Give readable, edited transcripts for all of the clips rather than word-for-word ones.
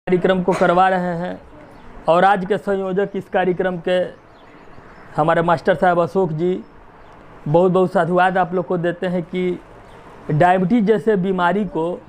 कार्यक्रम को करवा रहे हैं और आज के संयोजक इस कार्यक्रम के हमारे मास्टर साहब अशोक जी, बहुत बहुत साधुवाद आप लोग को देते हैं कि डायबिटीज़ जैसे बीमारी को,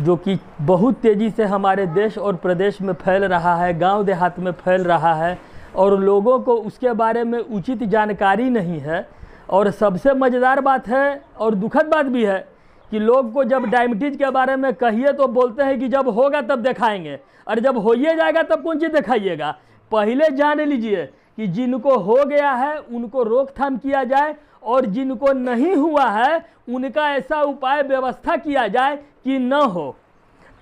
जो कि बहुत तेज़ी से हमारे देश और प्रदेश में फैल रहा है, गांव देहात में फैल रहा है और लोगों को उसके बारे में उचित जानकारी नहीं है। और सबसे मज़ेदार बात है और दुखद बात भी है कि लोग को जब डायबिटीज़ के बारे में कहिए तो बोलते हैं कि जब होगा तब दिखाएंगे, और जब हो ही जाएगा तब कौन चीज़ दिखाइएगा। पहले जान लीजिए कि जिनको हो गया है उनको रोकथाम किया जाए और जिनको नहीं हुआ है उनका ऐसा उपाय व्यवस्था किया जाए कि न हो।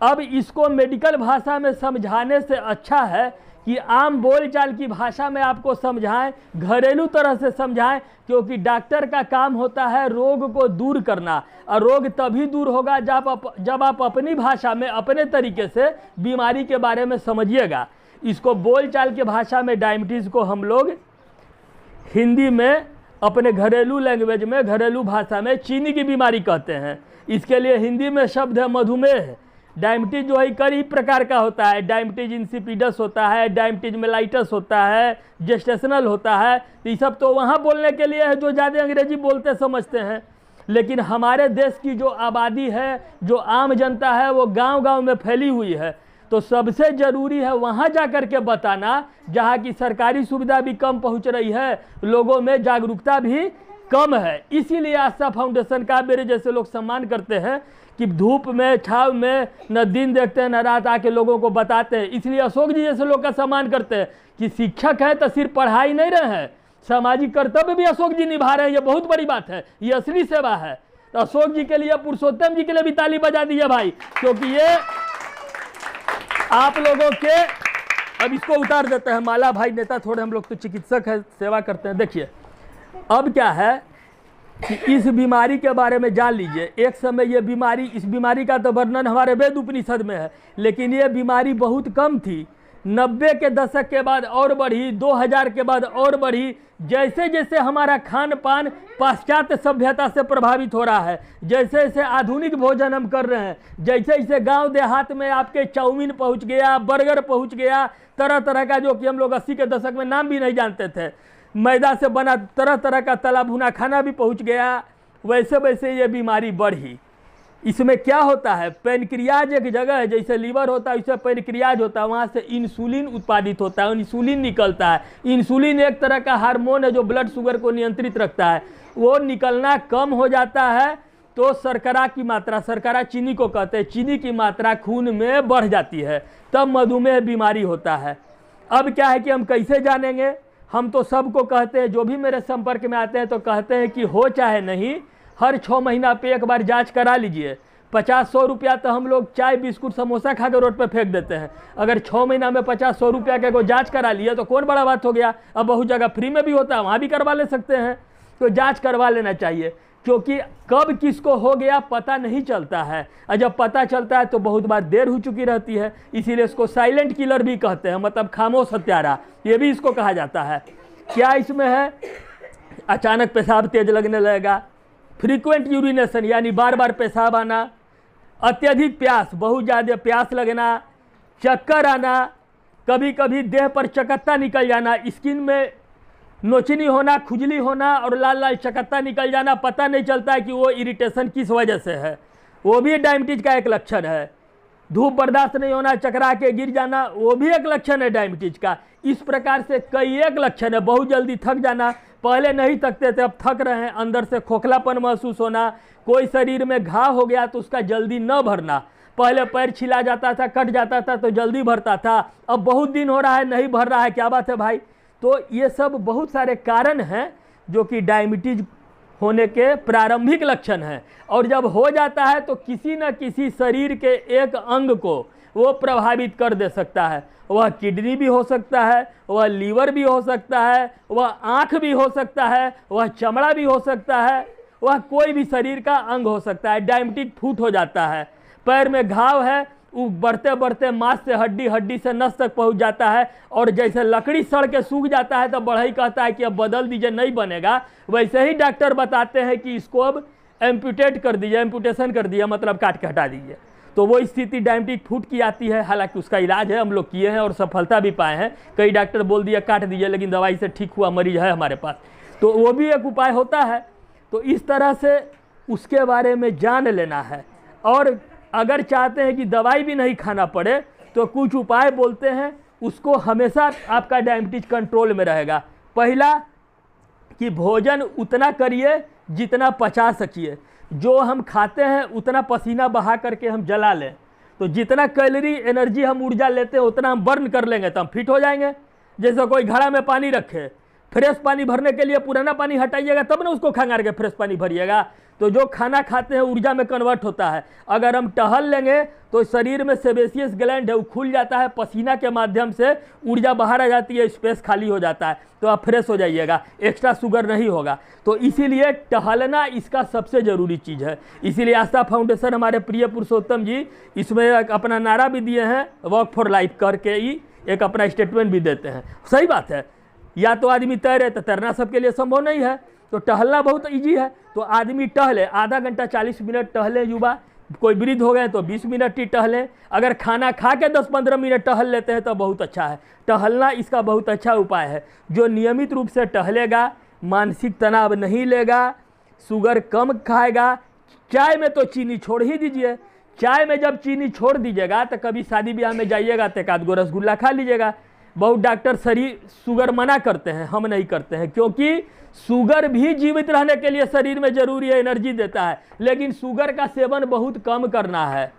अब इसको मेडिकल भाषा में समझाने से अच्छा है कि आम बोलचाल की भाषा में आपको समझाएं, घरेलू तरह से समझाएं, क्योंकि डॉक्टर का काम होता है रोग को दूर करना, और रोग तभी दूर होगा जब आप अपनी भाषा में अपने तरीके से बीमारी के बारे में समझिएगा। इसको बोलचाल की भाषा में डायबिटीज़ को हम लोग हिंदी में अपने घरेलू लैंग्वेज में, घरेलू भाषा में चीनी की बीमारी कहते हैं। इसके लिए हिंदी में शब्द है मधुमेह। डायबिटीज़ जो है कई प्रकार का होता है। डायबिटीज़ इंसिपिडस होता है, डायबिटीज़ मेलाइटस होता है, जेस्टेशनल होता है। ये सब तो वहाँ बोलने के लिए है जो ज़्यादा अंग्रेजी बोलते समझते हैं, लेकिन हमारे देश की जो आबादी है, जो आम जनता है, वो गांव-गांव में फैली हुई है। तो सबसे ज़रूरी है वहाँ जा कर के बताना जहाँ की सरकारी सुविधा भी कम पहुँच रही है, लोगों में जागरूकता भी कम है। इसीलिए आस्था फाउंडेशन का मेरे जैसे लोग सम्मान करते हैं कि धूप में, छाव में न दिन देखते हैं न रात आके लोगों को बताते हैं। इसलिए अशोक जी जैसे लोग का सम्मान करते हैं कि शिक्षक है तो सिर्फ पढ़ाई नहीं रहे हैं, सामाजिक कर्तव्य भी अशोक जी निभा रहे हैं। ये बहुत बड़ी बात है, ये असली सेवा है। तो अशोक जी के लिए, पुरुषोत्तम जी के लिए भी ताली बजा दीजिए भाई, क्योंकि ये आप लोगों के, अब इसको उतार देते हैं माला भाई नेता, थोड़े हम लोग तो चिकित्सक है, सेवा करते हैं। देखिए अब क्या है कि इस बीमारी के बारे में जान लीजिए। एक समय ये बीमारी, इस बीमारी का तो वर्णन हमारे वेद उपनिषद में है, लेकिन ये बीमारी बहुत कम थी। 90 के दशक के बाद और बढ़ी, 2000 के बाद और बढ़ी। जैसे जैसे हमारा खान पान पाश्चात्य सभ्यता से प्रभावित हो रहा है, जैसे जैसे आधुनिक भोजन हम कर रहे हैं, जैसे जैसे गांव देहात में आपके चाउमीन पहुंच गया, बर्गर पहुंच गया, तरह तरह का, जो कि हम लोग 80 के दशक में नाम भी नहीं जानते थे, मैदा से बना तरह तरह का तला भुना खाना भी पहुंच गया। वैसे वैसे ये बीमारी बढ़ी। इसमें क्या होता है, पेनक्रियाज एक जगह है, जैसे लीवर होता है वैसे पेनक्रियाज होता है, वहाँ से इंसुलिन उत्पादित होता है, इंसुलिन निकलता है। इंसुलिन एक तरह का हार्मोन है जो ब्लड शुगर को नियंत्रित रखता है। वो निकलना कम हो जाता है तो शर्करा की मात्रा, शर्करा चीनी को कहते हैं, चीनी की मात्रा खून में बढ़ जाती है, तब मधुमेह बीमारी होता है। अब क्या है कि हम कैसे जानेंगे? हम तो सबको कहते हैं, जो भी मेरे संपर्क में आते हैं तो कहते हैं कि हो चाहे नहीं, हर 6 महीना पे एक बार जांच करा लीजिए। 50-100 रुपया तो हम लोग चाय बिस्कुट समोसा खा के रोड पे फेंक देते हैं। अगर 6 महीना में 50-100 रुपया का कोई जाँच करा लिया तो कौन बड़ा बात हो गया। अब बहुत जगह फ्री में भी होता है, वहाँ भी करवा ले सकते हैं। तो जाँच करवा लेना चाहिए, क्योंकि कब किसको हो गया पता नहीं चलता है, और जब पता चलता है तो बहुत बार देर हो चुकी रहती है। इसीलिए इसको साइलेंट किलर भी कहते हैं, मतलब खामोश हत्यारा, ये भी इसको कहा जाता है। क्या इसमें है? अचानक पेशाब तेज लगने लगेगा, फ्रीक्वेंट यूरिनेशन यानी बार बार पेशाब आना, अत्यधिक प्यास, बहुत ज़्यादा प्यास लगना, चक्कर आना, कभी कभी देह पर चकत्ता निकल जाना, स्किन में नोचनी होना, खुजली होना और लाल लाल चकत्ता निकल जाना, पता नहीं चलता है कि वो इरिटेशन किस वजह से है, वो भी डायबिटीज का एक लक्षण है। धूप बर्दाश्त नहीं होना, चकरा के गिर जाना, वो भी एक लक्षण है डायबिटीज का। इस प्रकार से कई एक लक्षण है। बहुत जल्दी थक जाना, पहले नहीं थकते थे अब थक रहे हैं, अंदर से खोखलापन महसूस होना, कोई शरीर में घाव हो गया तो उसका जल्दी न भरना। पहले पैर छिला जाता था, कट जाता था तो जल्दी भरता था, अब बहुत दिन हो रहा है नहीं भर रहा है, क्या बात है भाई। तो ये सब बहुत सारे कारण हैं जो कि डायबिटीज होने के प्रारंभिक लक्षण हैं। और जब हो जाता है तो किसी न किसी शरीर के एक अंग को वो प्रभावित कर दे सकता है। वह किडनी भी हो सकता है, वह लीवर भी हो सकता है, वह आँख भी हो सकता है, वह चमड़ा भी हो सकता है, वह कोई भी शरीर का अंग हो सकता है। डायबिटीज फूट हो जाता है, पैर में घाव है, वो बढ़ते बढ़ते मांस से हड्डी, हड्डी से नस तक पहुंच जाता है, और जैसे लकड़ी सड़ के सूख जाता है तो बढ़ई कहता है कि अब बदल दीजिए, नहीं बनेगा, वैसे ही डॉक्टर बताते हैं कि इसको अब एम्पुटेट कर दीजिए, एम्पुटेशन कर दीजिए, मतलब काट के हटा दीजिए। तो वो स्थिति डायबिटिक फुट की आती है। हालांकि उसका इलाज है, हम लोग किए हैं और सफलता भी पाए हैं। कई डॉक्टर बोल दिया काट दीजिए, लेकिन दवाई से ठीक हुआ मरीज है हमारे पास, तो वो भी एक उपाय होता है। तो इस तरह से उसके बारे में जान लेना है। और अगर चाहते हैं कि दवाई भी नहीं खाना पड़े तो कुछ उपाय बोलते हैं, उसको हमेशा आपका डायबिटीज कंट्रोल में रहेगा। पहला कि भोजन उतना करिए जितना पचा सकिए। जो हम खाते हैं उतना पसीना बहा करके हम जला लें, तो जितना कैलोरी एनर्जी हम ऊर्जा लेते हैं उतना हम बर्न कर लेंगे तो हम फिट हो जाएंगे। जैसे कोई घड़ा में पानी रखे, फ्रेश पानी भरने के लिए पुराना पानी हटाइएगा तब ना उसको खंगार के फ्रेश पानी भरिएगा। तो जो खाना खाते हैं ऊर्जा में कन्वर्ट होता है। अगर हम टहल लेंगे तो शरीर में सेबेसियस ग्लैंड है, वो खुल जाता है, पसीना के माध्यम से ऊर्जा बाहर आ जाती है, स्पेस खाली हो जाता है, तो आप फ्रेश हो जाइएगा, एक्स्ट्रा शुगर नहीं होगा। तो इसीलिए टहलना इसका सबसे ज़रूरी चीज़ है। इसीलिए आस्था फाउंडेशन, हमारे प्रिय पुरुषोत्तम जी इसमें अपना नारा भी दिए हैं, वॉक फॉर लाइफ करके ही एक अपना स्टेटमेंट भी देते हैं। सही बात है, या तो आदमी तैरे, तो तैरना सबके लिए संभव नहीं है, तो टहलना बहुत ईजी है। तो आदमी टहले, आधा घंटा 40 मिनट टहले युवा, कोई वृद्ध हो गए तो 20 मिनट ही टहलें। अगर खाना खा के 10-15 मिनट टहल लेते हैं तो बहुत अच्छा है। टहलना इसका बहुत अच्छा उपाय है। जो नियमित रूप से टहलेगा मानसिक तनाव नहीं लेगा, शुगर कम खाएगा। चाय में तो चीनी छोड़ ही दीजिए। चाय में जब चीनी छोड़ दीजिएगा तो कभी शादी ब्याह में जाइएगा तो एक आध गो रसगुल्ला खा लीजिएगा। बहुत डॉक्टर शरीर शुगर मना करते हैं, हम नहीं करते हैं, क्योंकि शुगर भी जीवित रहने के लिए शरीर में जरूरी है, एनर्जी देता है, लेकिन शुगर का सेवन बहुत कम करना है।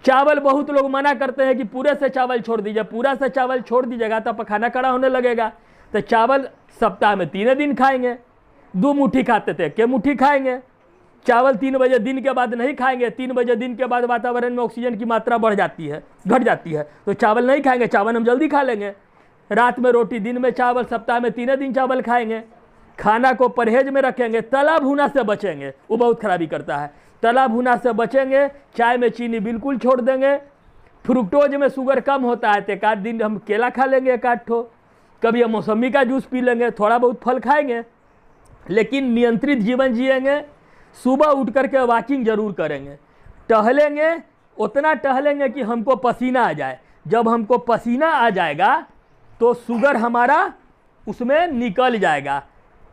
चावल बहुत लोग मना करते हैं कि पूरे से चावल छोड़ दीजिए, पूरा से चावल छोड़ दीजिएगा तो पखाना खड़ा होने लगेगा। तो चावल सप्ताह में 3 दिन खाएंगे, 2 मुट्ठी खाते थे, के मुट्ठी खाएंगे। चावल 3 बजे दिन के बाद नहीं खाएंगे। 3 बजे दिन के बाद वातावरण में ऑक्सीजन की मात्रा बढ़ जाती है, घट जाती है, तो चावल नहीं खाएंगे। चावल हम जल्दी खा लेंगे। रात में रोटी, दिन में चावल, सप्ताह में 3 दिन चावल खाएंगे। खाना को परहेज में रखेंगे, तला भुना से बचेंगे, वो बहुत खराबी करता है। तला भुना से बचेंगे। चाय में चीनी बिल्कुल छोड़ देंगे। फ्रुक्टोज में शुगर कम होता है तो एक आध दिन हम केला खा लेंगे, एक आध ठो, कभी हम मौसमी का जूस पी लेंगे, थोड़ा बहुत फल खाएंगे, लेकिन नियंत्रित जीवन जिएंगे। सुबह उठ करके वॉकिंग जरूर करेंगे, टहलेंगे, उतना टहलेंगे कि हमको पसीना आ जाए। जब हमको पसीना आ जाएगा तो शुगर हमारा उसमें निकल जाएगा,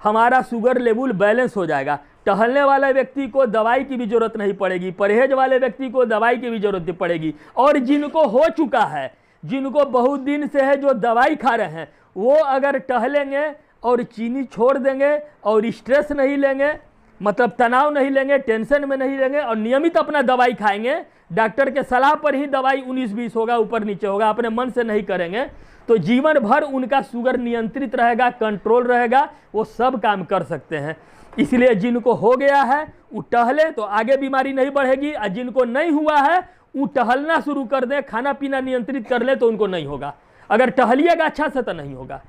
हमारा शुगर लेवल बैलेंस हो जाएगा। टहलने वाले व्यक्ति को दवाई की भी जरूरत नहीं पड़ेगी, परहेज वाले व्यक्ति को दवाई की भी जरूरत नहीं पड़ेगी। और जिनको हो चुका है, जिनको बहुत दिन से है, जो दवाई खा रहे हैं, वो अगर टहलेंगे और चीनी छोड़ देंगे और स्ट्रेस नहीं लेंगे, मतलब तनाव नहीं लेंगे, टेंशन में नहीं लेंगे, और नियमित अपना दवाई खाएंगे, डॉक्टर के सलाह पर ही दवाई 19-20 होगा, ऊपर नीचे होगा, अपने मन से नहीं करेंगे, तो जीवन भर उनका शुगर नियंत्रित रहेगा, कंट्रोल रहेगा, वो सब काम कर सकते हैं। इसलिए जिनको हो गया है वो टहले तो आगे बीमारी नहीं बढ़ेगी, और जिनको नहीं हुआ है वो टहलना शुरू कर दें, खाना पीना नियंत्रित कर ले तो उनको नहीं होगा। अगर टहलिएगा अच्छा से तो नहीं होगा।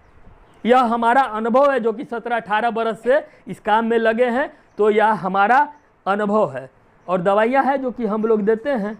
यह हमारा अनुभव है, जो कि 17-18 बरस से इस काम में लगे हैं, तो यह हमारा अनुभव है। और दवाइयाँ हैं जो कि हम लोग देते हैं।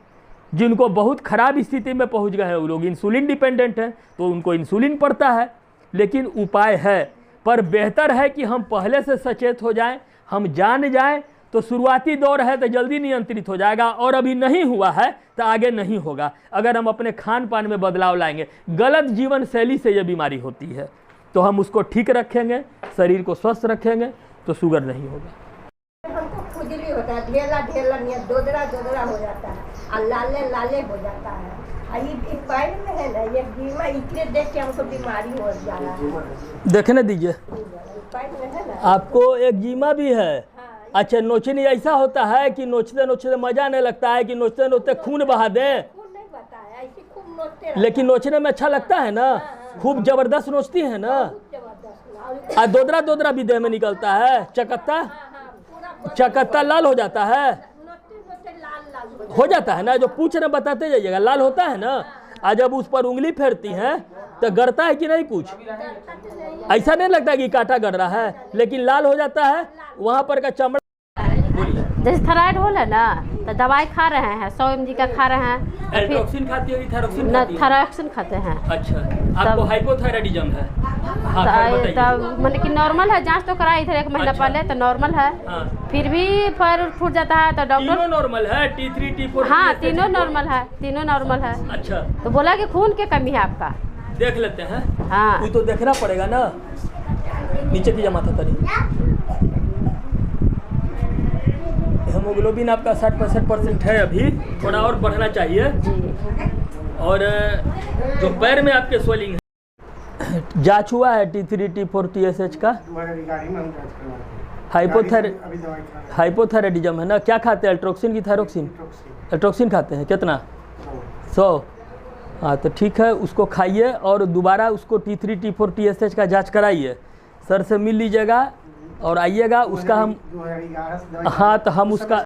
जिनको बहुत ख़राब स्थिति में पहुंच गए हैं वो लोग इंसुलिन डिपेंडेंट हैं, तो उनको इंसुलिन पड़ता है, लेकिन उपाय है। पर बेहतर है कि हम पहले से सचेत हो जाएं, हम जान जाएं, तो शुरुआती दौर है तो जल्दी नियंत्रित हो जाएगा, और अभी नहीं हुआ है तो आगे नहीं होगा। अगर हम अपने खान पान में बदलाव लाएंगे, गलत जीवन शैली से ये बीमारी होती है, तो हम उसको ठीक रखेंगे, शरीर को स्वस्थ रखेंगे, तो शुगर नहीं होगा। हमको खुजली होता है, ढेला ढेला नहीं, दोदरा दोदरा हो जाता है, और लाले लाले हो जाता है। ये पैर में है ना, ये बीमा इसलिए देख के हमको बीमारी हो जा रहा है। देखने दीजिए, पैर में है ना, आपको एक जीमा भी है। अच्छा, नोचनी ऐसा होता है कि नोचते नोचते मजा नहीं लगता है कि नोचते नोचते खून बहा दें, नहीं बताया, ऐसे खूब नोचते लेकिन नोचने में अच्छा लगता है ना, खूब जबरदस्त नोचती है ना। और दोदरा दोदरा भी देह में निकलता है, चकत्ता लाल हो जाता है, हो जाता है ना, जो पूछ रहे बताते जाइएगा, लाल होता है ना। आज जब उस पर उंगली फेरती हैं तो गड़ता है कि नहीं, कुछ ऐसा नहीं लगता कि कांटा गड़ रहा है, लेकिन लाल हो जाता है, वहां पर का चमड़ा। बोलिए। जैसे थायराइड हो है ना, तो दवाई खा रहे हैं, 100 mg का खा रहे हैं, तो फिर एल्ट्रोक्सिन खाती है कि थायरोक्सिन न खाती है? थायरॉक्सिन खाते हैं। अच्छा, आपको हाइपोथायराइडिज्म है? हाँ, खैर बताइए। तब मतलब कि नॉर्मल है, जांच तो कराई थी 1 महीना अच्छा। पहले, तो नॉर्मल है। हाँ, फिर भी पैर फूट जाता है तो तीनों डॉक्टर, नॉर्मल है? T3 T4? हाँ तीनों नॉर्मल है, तीनों नॉर्मल है। अच्छा, तो बोला कि खून की कमी है आपका। देख लेते हैं। हाँ वो तो देखना पड़ेगा ना, नीचे की जमा था तरी। हेमोग्लोबिन आपका 60-65% है, अभी थोड़ा और बढ़ना चाहिए। जी। और जो पैर में आपके स्वेलिंग है, जांच हुआ है T3 T4 TSH का? हाइपोथायराइडिज्म है ना? क्या खाते हैं, एल्ट्रोक्सिन की थायरोक्सिन? एल्ट्रोक्सिन खाते हैं, कितना? 100। हाँ तो ठीक है, उसको खाइए और दोबारा उसको T3 T4 TSH का जांच कराइए, सर से मिल लीजिएगा और आइएगा। उसका हम, हाँ तो हम उसका